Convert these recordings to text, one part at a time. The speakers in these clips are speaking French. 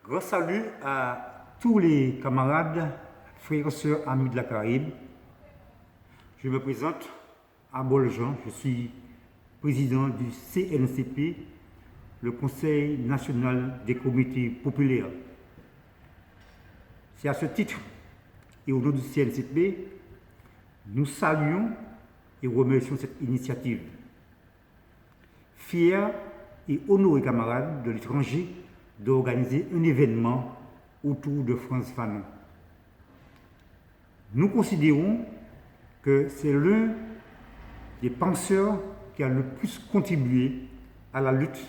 Grand salut à tous les camarades, frères et sœurs, amis de la Caraïbe. Je me présente à Boljean, je suis président du CNCP, le Conseil national des comités populaires. C'est à ce titre et au nom du CNCP, nous saluons et remercions cette initiative. Fiers et honorés camarades de l'étranger d'organiser un événement autour de Frantz Fanon. Nous considérons que c'est l'un des penseurs qui a le plus contribué à la lutte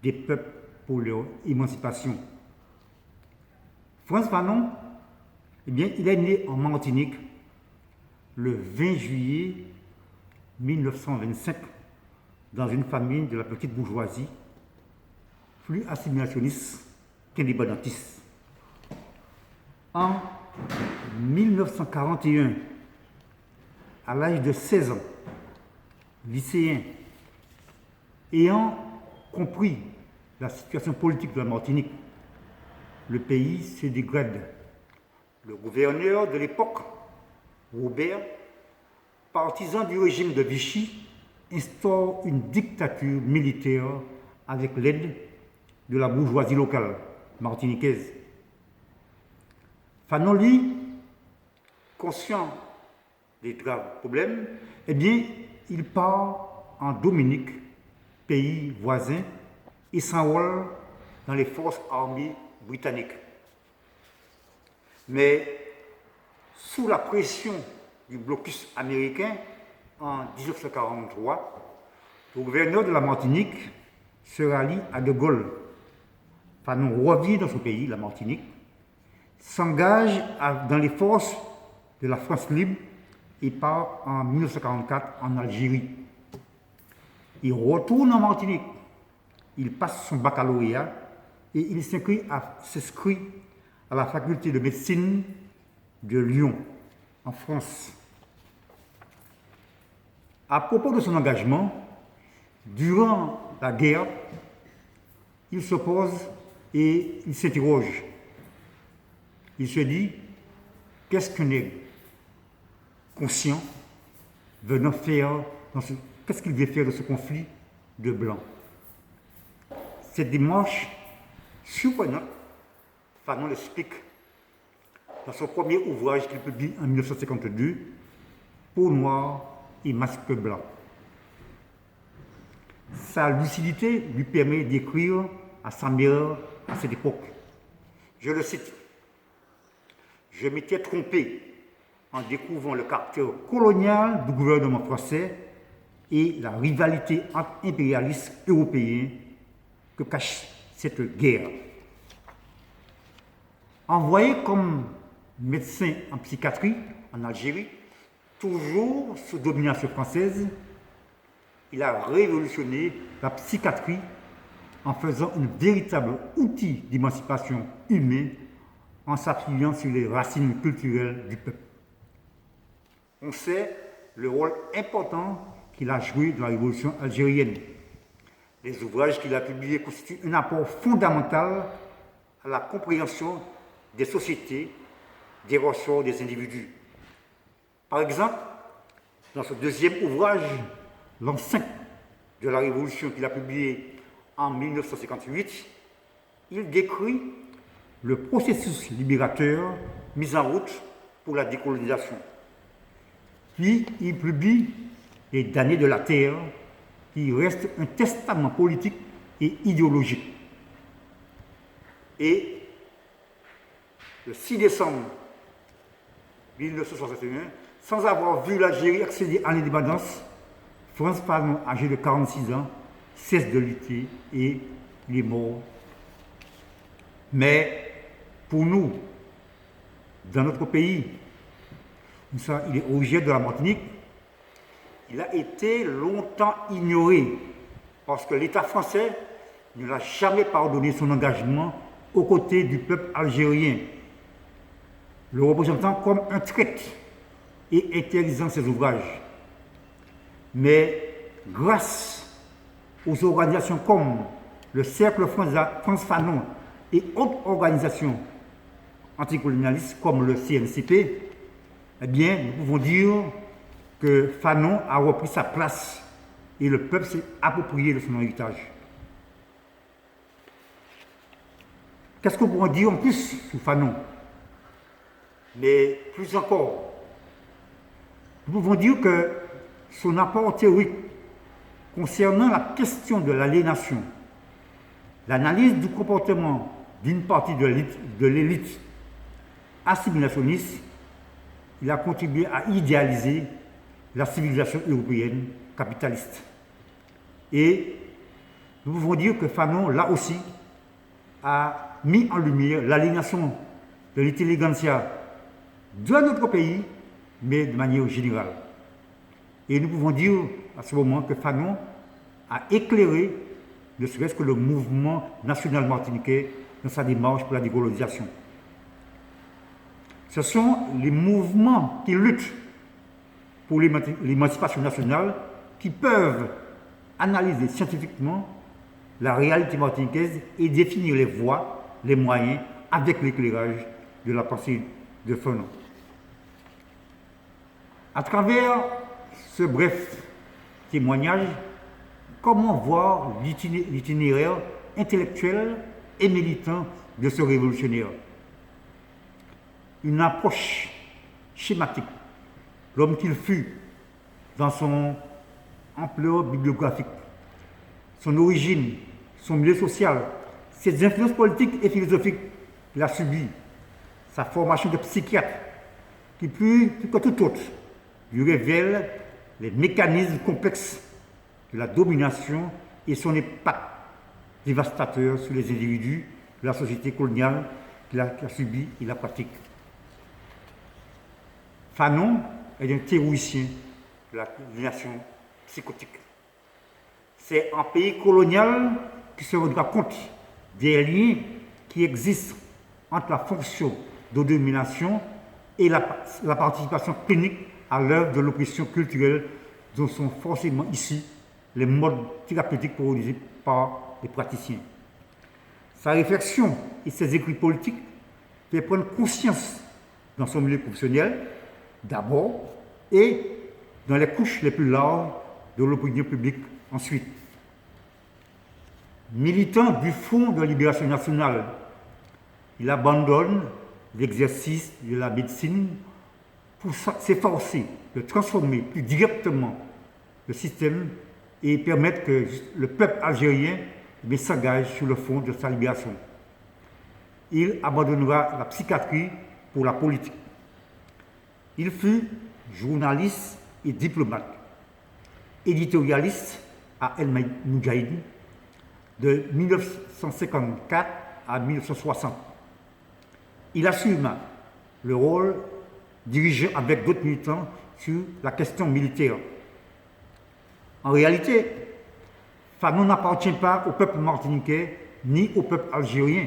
des peuples pour leur émancipation. Frantz Fanon, eh bien, il est né en Martinique le 20 juillet 1925 dans une famille de la petite bourgeoisie, plus assimilationniste qu'indépendantiste. En 1941, à l'âge de 16 ans, lycéen, ayant compris la situation politique de la Martinique, le pays se dégrade. Le gouverneur de l'époque, Robert, partisan du régime de Vichy, instaure une dictature militaire avec l'aide de la bourgeoisie locale martiniquaise. Fanon, lui, conscient des graves problèmes, eh bien, il part en Dominique, pays voisin, et s'enrôle dans les forces armées britanniques. Mais sous la pression du blocus américain, en 1943, le gouverneur de la Martinique se rallie à De Gaulle. Fanon revient dans son pays, la Martinique, s'engage dans les forces de la France libre et part en 1944 en Algérie. Il retourne en Martinique, il passe son baccalauréat et il s'inscrit à la faculté de médecine de Lyon, en France. À propos de son engagement, durant la guerre, il s'oppose et il s'interroge. Il se dit, qu'est-ce qu'un nègre conscient venant faire, qu'est-ce qu'il vient faire de ce conflit de blancs? Cette démarche surprenante, Fanon l'explique dans son premier ouvrage qu'il publie en 1952, Peau noire et masque blanc. Sa lucidité lui permet d'écrire à sa mère à cette époque. Je le cite. Je m'étais trompé en découvrant le caractère colonial du gouvernement français et la rivalité entre impérialistes européens que cache cette guerre. Envoyé comme médecin en psychiatrie en Algérie, toujours sous domination française, il a révolutionné la psychiatrie en faisant un véritable outil d'émancipation humaine en s'appuyant sur les racines culturelles du peuple. On sait le rôle important qu'il a joué dans la révolution algérienne. Les ouvrages qu'il a publiés constituent un apport fondamental à la compréhension des sociétés, des ressorts des individus. Par exemple, dans ce deuxième ouvrage, L'enceinte de la Révolution qu'il a publié en 1958, il décrit le processus libérateur mis en route pour la décolonisation. Puis il publie Les damnés de la terre, qui reste un testament politique et idéologique. Et le 6 décembre 1961, sans avoir vu l'Algérie accéder à l'indépendance, Frantz Fanon, âgé de 46 ans, cesse de lutter et il est mort. Mais pour nous, dans notre pays, il est originaire de la Martinique, il a été longtemps ignoré parce que l'État français ne l'a jamais pardonné son engagement aux côtés du peuple algérien, le représentant comme un traître et interdisant ses ouvrages. Mais grâce aux organisations comme le Cercle Frantz Fanon et autres organisations anticolonialistes comme le CNCP, eh bien, nous pouvons dire que Fanon a repris sa place et le peuple s'est approprié de son héritage. Qu'est-ce que nous pouvons dire en plus sur Fanon? Mais plus encore, nous pouvons dire que son apport théorique concernant la question de l'aliénation, l'analyse du comportement d'une partie de l'élite assimilationniste, il a contribué à idéaliser la civilisation européenne capitaliste. Et nous pouvons dire que Fanon, là aussi, a mis en lumière l'aliénation de l'intelligentsia de notre pays, mais de manière générale. Et nous pouvons dire à ce moment que Fanon a éclairé ne serait-ce que le mouvement national martiniquais dans sa démarche pour la décolonisation. Ce sont les mouvements qui luttent pour l'émancipation nationale qui peuvent analyser scientifiquement la réalité martiniquaise et définir les voies, les moyens avec l'éclairage de la pensée de Fanon. À travers ce bref témoignage, comment voir l'itinéraire intellectuel et militant de ce révolutionnaire? Une approche schématique, l'homme qu'il fut dans son ampleur bibliographique, son origine, son milieu social, ses influences politiques et philosophiques qu'il a subies, sa formation de psychiatre, qui plus que tout autre lui révèle les mécanismes complexes de la domination et son impact dévastateur sur les individus de la société coloniale qu'il a subi et la pratique. Fanon est un théoricien de la nation psychotique. C'est un pays colonial qui se rendra compte des liens qui existent entre la fonction de domination et la participation clinique à l'œuvre de l'oppression culturelle dont sont forcément issus les modes thérapeutiques proposés par les praticiens. Sa réflexion et ses écrits politiques fait prendre conscience dans son milieu professionnel, d'abord, et dans les couches les plus larges de l'opinion publique ensuite. Militant du Front de libération nationale, il abandonne l'exercice de la médecine pour s'efforcer de transformer plus directement le système et permettre que le peuple algérien s'engage sur le front de sa libération. Il abandonnera la psychiatrie pour la politique. Il fut journaliste et diplomate, éditorialiste à El Moudjahid de 1954 à 1960. Il assuma le rôle dirigeant avec d'autres militants sur la question militaire. En réalité, Fanon n'appartient pas au peuple martiniquais ni au peuple algérien.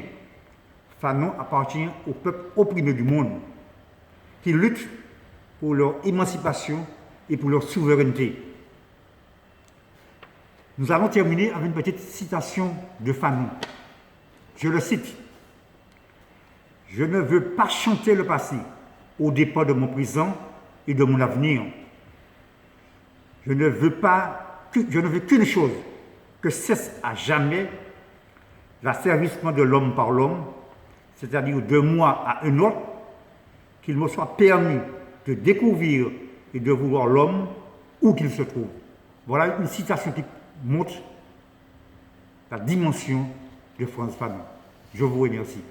Fanon appartient au peuple opprimé du monde, qui lutte pour leur émancipation et pour leur souveraineté. Nous allons terminer avec une petite citation de Fanon. Je le cite. « Je ne veux pas chanter le passé au départ de mon présent et de mon avenir. Je ne veux qu'une chose, que cesse à jamais l'asservissement de l'homme par l'homme, c'est-à-dire de moi à un autre, qu'il me soit permis de découvrir et de vouloir l'homme où qu'il se trouve. » Voilà une citation qui montre la dimension de Frantz Fanon. Je vous remercie.